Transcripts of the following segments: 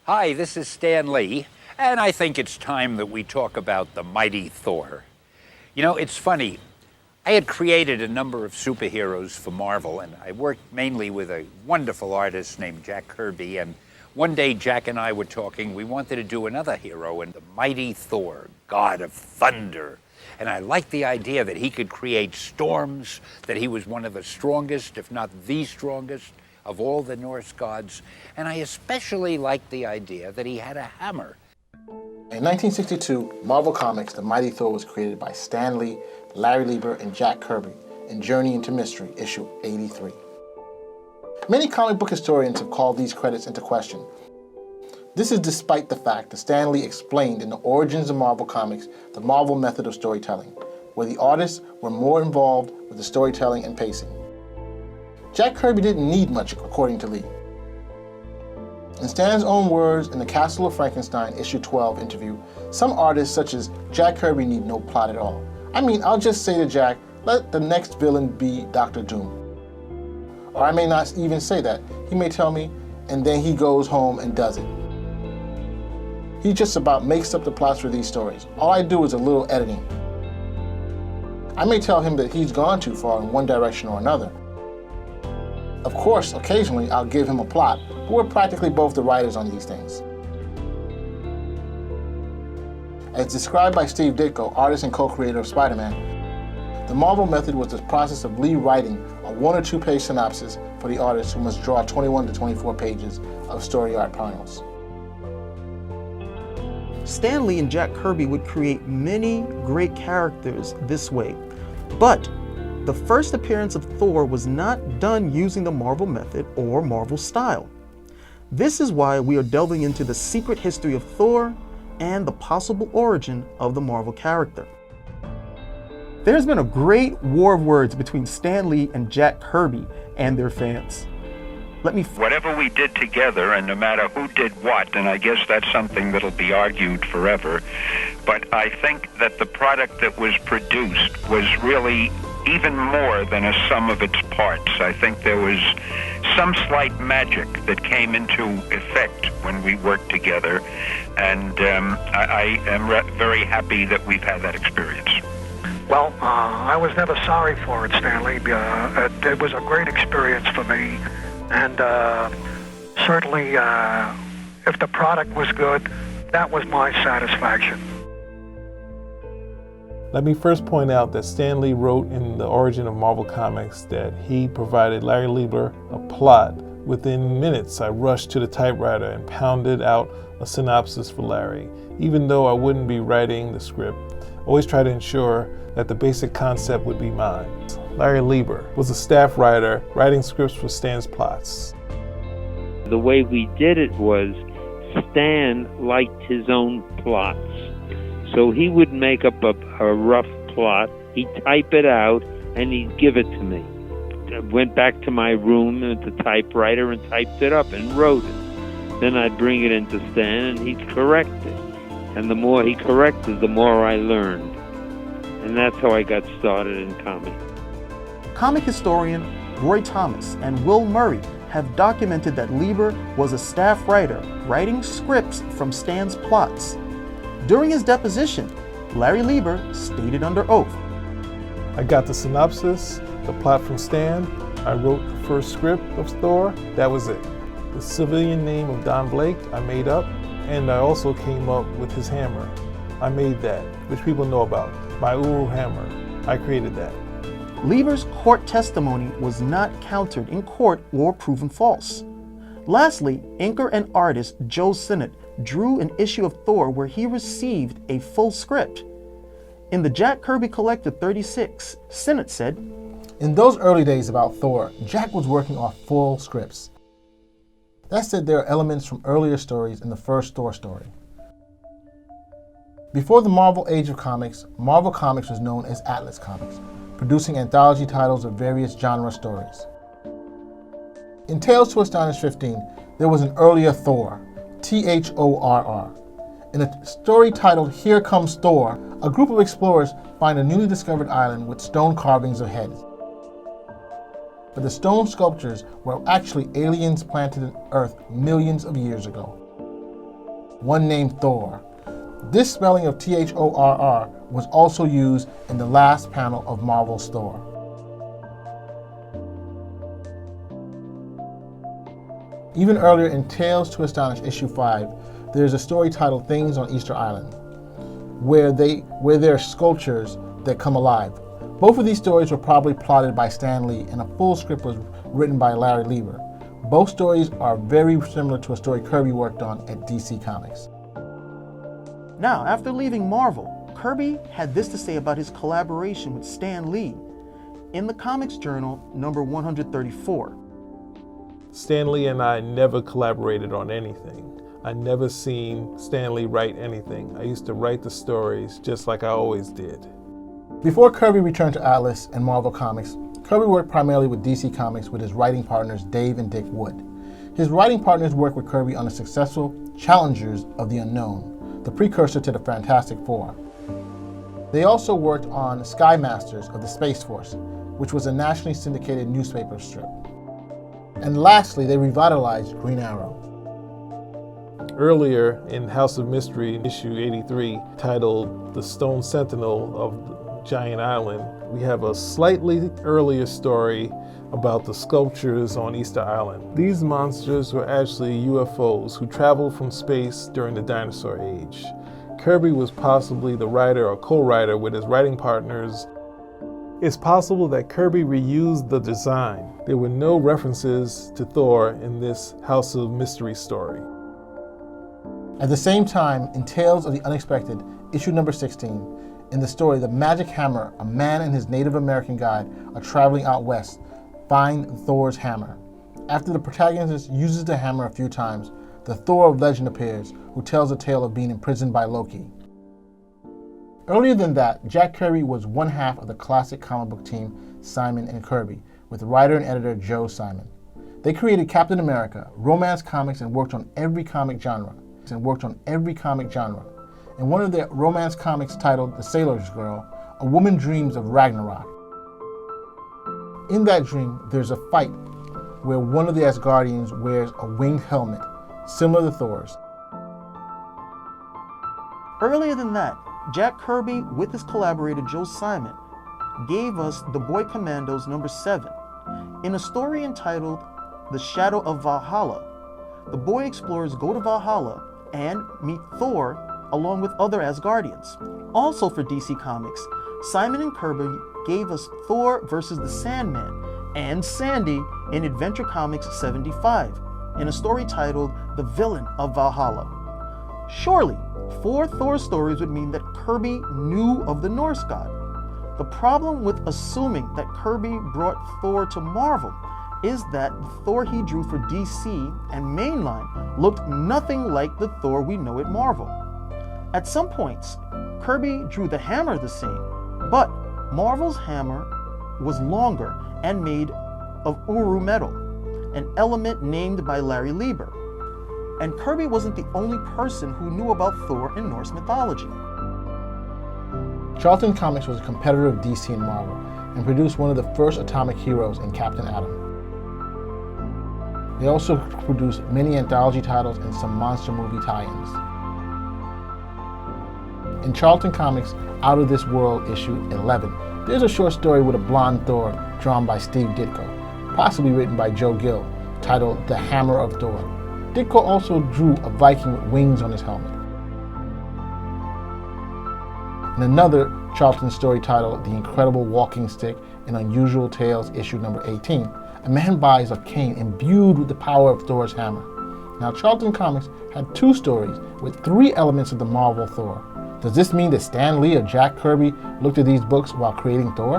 Hi, this is Stan Lee, and I think it's time that we talk about the mighty Thor. You know, it's funny. I had created a number of superheroes for Marvel, and I worked mainly with a wonderful artist named Jack Kirby, and one day Jack and I were talking. We wanted to do another hero, and the mighty Thor, god of thunder. And I liked the idea that he could create storms, that he was one of the strongest, if not the strongest, of all the Norse gods. And I especially liked the idea that he had a hammer. In 1962, Marvel Comics' The Mighty Thor was created by Stan Lee, Larry Lieber, and Jack Kirby in Journey into Mystery, issue 83. Many comic book historians have called these credits into question. This is despite the fact that Stan Lee explained in the Origins of Marvel Comics the Marvel method of storytelling, where the artists were more involved with the storytelling and pacing. Jack Kirby didn't need much, according to Lee. In Stan's own words in the Castle of Frankenstein issue 12 interview, some artists such as Jack Kirby need no plot at all. I mean, I'll just say to Jack, let the next villain be Dr. Doom. Or I may not even say that. He may tell me, and then he goes home and does it. He just about makes up the plots for these stories. All I do is a little editing. I may tell him that he's gone too far in one direction or another. Of course, occasionally I'll give him a plot, but we're practically both the writers on these things. As described by Steve Ditko, artist and co-creator of Spider-Man, the Marvel method was the process of Lee writing a 1 or 2 page synopsis for the artist who must draw 21 to 24 pages of story art panels. Stan Lee and Jack Kirby would create many great characters this way, but the first appearance of Thor was not done using the Marvel method or Marvel style. This is why we are delving into the secret history of Thor and the possible origin of the Marvel character. There's been a great war of words between Stan Lee and Jack Kirby and their fans. Whatever we did together, and no matter who did what, and I guess that's something that'll be argued forever, but I think that the product that was produced was really even more than a sum of its parts. I think there was some slight magic that came into effect when we worked together, and I am very happy that we've had that experience. Well, I was never sorry for it, Stanley. It was a great experience for me, and certainly if the product was good, that was my satisfaction. Let me first point out that Stan Lee wrote in the Origin of Marvel Comics that he provided Larry Lieber a plot. Within minutes, I rushed to the typewriter and pounded out a synopsis for Larry. Even though I wouldn't be writing the script, I always try to ensure that the basic concept would be mine. Larry Lieber was a staff writer writing scripts for Stan's plots. The way we did it was Stan liked his own plots. So he would make up a rough plot, he'd type it out, and he'd give it to me. I went back to my room with the typewriter and typed it up and wrote it. Then I'd bring it into Stan and he'd correct it. And the more he corrected, the more I learned. And that's how I got started in comics. Comic historian Roy Thomas and Will Murray have documented that Lieber was a staff writer writing scripts from Stan's plots. During his deposition, Larry Lieber stated under oath, I got the synopsis, the plot from Stan, I wrote the first script of Thor, that was it. The civilian name of Don Blake I made up, and I also came up with his hammer. I made that, which people know about, my Uru hammer. I created that. Lieber's court testimony was not countered in court or proven false. Lastly, inker and artist Joe Sinnott drew an issue of Thor where he received a full script. In the Jack Kirby Collector 36, Sinnott said, In those early days about Thor, Jack was working off full scripts. That said, there are elements from earlier stories in the first Thor story. Before the Marvel Age of Comics, Marvel Comics was known as Atlas Comics, producing anthology titles of various genre stories. In Tales to Astonish 15, there was an earlier Thor, Thorr. In a story titled Here Comes Thor, a group of explorers find a newly discovered island with stone carvings of heads. But the stone sculptures were actually aliens planted in Earth millions of years ago. one named Thor. This spelling of Thorr was also used in the last panel of Marvel's Thor. Even earlier in Tales to Astonish issue 5, there's a story titled Things on Easter Island, where there are sculptures that come alive. Both of these stories were probably plotted by Stan Lee, and a full script was written by Larry Lieber. Both stories are very similar to a story Kirby worked on at DC Comics. Now, after leaving Marvel, Kirby had this to say about his collaboration with Stan Lee in the Comics Journal number 134. Stan Lee and I never collaborated on anything. I never seen Stan Lee write anything. I used to write the stories just like I always did. Before Kirby returned to Atlas and Marvel Comics, Kirby worked primarily with DC Comics with his writing partners Dave and Dick Wood. His writing partners worked with Kirby on the successful Challengers of the Unknown, the precursor to the Fantastic Four. They also worked on Sky Masters of the Space Force, which was a nationally syndicated newspaper strip. And lastly, they revitalized Green Arrow. Earlier in House of Mystery, issue 83, titled The Stone Sentinel of Giant Island, we have a slightly earlier story about the sculptures on Easter Island. These monsters were actually UFOs who traveled from space during the dinosaur age. Kirby was possibly the writer or co-writer with his writing partners. It's possible that Kirby reused the design. There were no references to Thor in this House of Mystery story. At the same time, in Tales of the Unexpected, issue number 16, in the story The Magic Hammer, a man and his Native American guide are traveling out west, find Thor's hammer. After the protagonist uses the hammer a few times, the Thor of legend appears, who tells a tale of being imprisoned by Loki. Earlier than that, Jack Kirby was one half of the classic comic book team Simon and Kirby, with writer and editor Joe Simon. They created Captain America, romance comics, and worked on every comic genre. In one of their romance comics titled The Sailor's Girl, a woman dreams of Ragnarok. In that dream, there's a fight where one of the Asgardians wears a winged helmet, similar to Thor's. Earlier than that, Jack Kirby, with his collaborator Joe Simon, gave us The Boy Commandos number 7. In a story entitled The Shadow of Valhalla, the boy explorers go to Valhalla and meet Thor along with other Asgardians. Also for DC Comics, Simon and Kirby gave us Thor versus the Sandman and Sandy in Adventure Comics 75, in a story titled The Villain of Valhalla. Surely, 4 Thor stories would mean that Kirby knew of the Norse god. The problem with assuming that Kirby brought Thor to Marvel is that the Thor he drew for DC and Mainline looked nothing like the Thor we know at Marvel. At some points, Kirby drew the hammer the same, but Marvel's hammer was longer and made of Uru metal, an element named by Larry Lieber. And Kirby wasn't the only person who knew about Thor in Norse mythology. Charlton Comics was a competitor of DC and Marvel, and produced one of the first atomic heroes in Captain Atom. They also produced many anthology titles and some monster movie tie-ins. In Charlton Comics Out of This World issue 11, there's a short story with a blonde Thor drawn by Steve Ditko, possibly written by Joe Gill, titled The Hammer of Thor. Ditko also drew a Viking with wings on his helmet. In another Charlton story titled The Incredible Walking Stick in Unusual Tales issue number 18, a man buys a cane imbued with the power of Thor's hammer. Now, Charlton Comics had 2 stories with 3 elements of the Marvel Thor. Does this mean that Stan Lee or Jack Kirby looked at these books while creating Thor?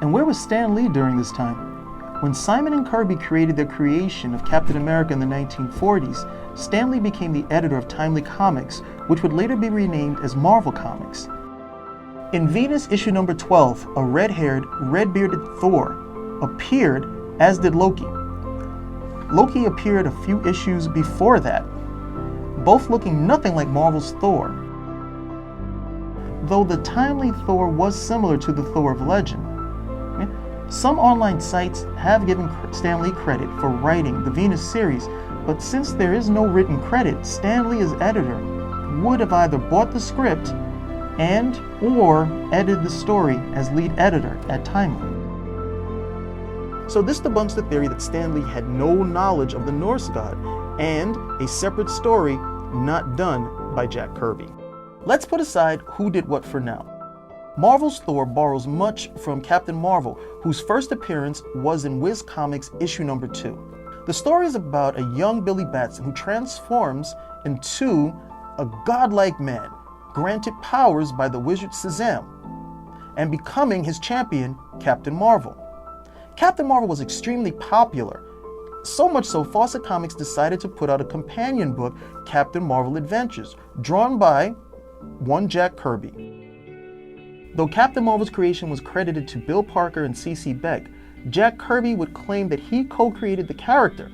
And where was Stan Lee during this time? When Simon and Kirby created their creation of Captain America in the 1940s, Stan Lee became the editor of Timely Comics, which would later be renamed as Marvel Comics. In Venus issue number 12, a red-haired, red-bearded Thor appeared, as did Loki. Loki appeared a few issues before that, both looking nothing like Marvel's Thor. Though the Timely Thor was similar to the Thor of legend. Some online sites have given Stan Lee credit for writing the Venus series, But since there is no written credit, Stan Lee as editor would have either bought the script and or edited the story as lead editor at Timely. So this debunks the theory that Stan Lee had no knowledge of the Norse god and a separate story not done by Jack Kirby. Let's put aside who did what for now. Marvel's Thor borrows much from Captain Marvel, whose first appearance was in Wiz Comics issue number 2. The story is about a young Billy Batson who transforms into a godlike man, granted powers by the wizard Shazam, and becoming his champion, Captain Marvel. Captain Marvel was extremely popular, so much so Fawcett Comics decided to put out a companion book, Captain Marvel Adventures, drawn by one Jack Kirby. Though Captain Marvel's creation was credited to Bill Parker and C.C. Beck, Jack Kirby would claim that he co-created the character.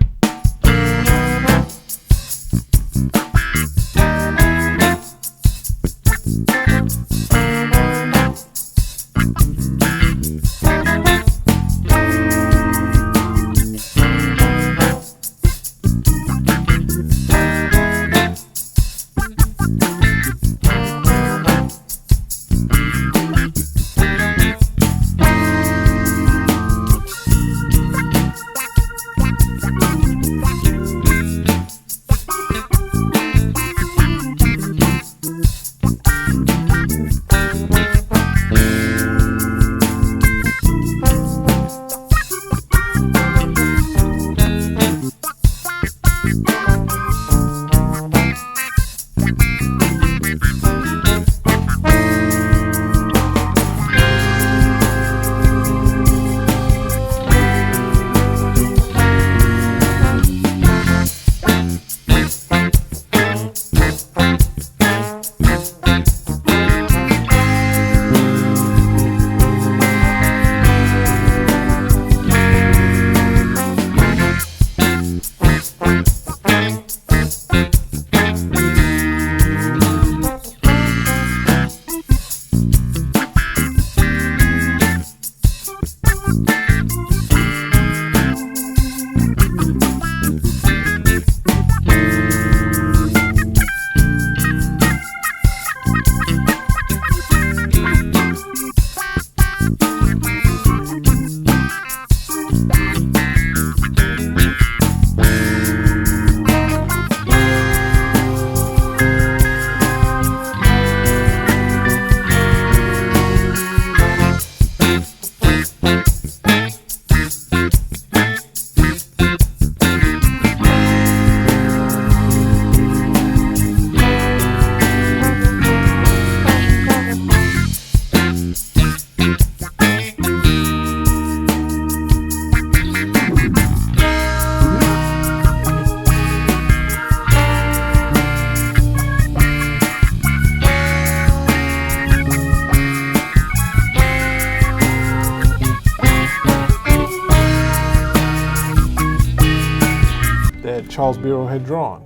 Charles Bureau had drawn.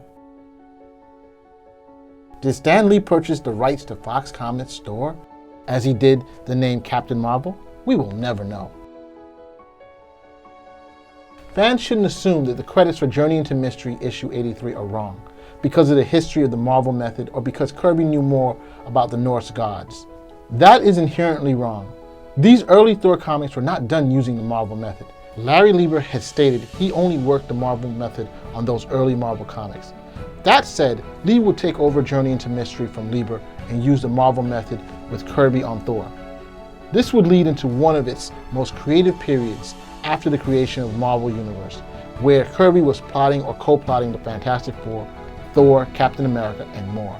Did Stan Lee purchase the rights to Fox Comics store, as he did the name Captain Marvel? We will never know. Fans shouldn't assume that the credits for Journey into Mystery issue 83 are wrong, because of the history of the Marvel method or because Kirby knew more about the Norse gods. That is inherently wrong. These early Thor comics were not done using the Marvel method. Larry Lieber had stated he only worked the Marvel method on those early Marvel comics. That said, Lee would take over Journey into Mystery from Lieber and use the Marvel method with Kirby on Thor. This would lead into one of its most creative periods after the creation of the Marvel Universe, where Kirby was plotting or co-plotting the Fantastic Four, Thor, Captain America, and more.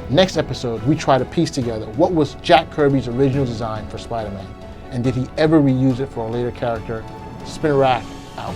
Next episode, we try to piece together what was Jack Kirby's original design for Spider-Man, and did he ever reuse it for a later character? Spin Rack out.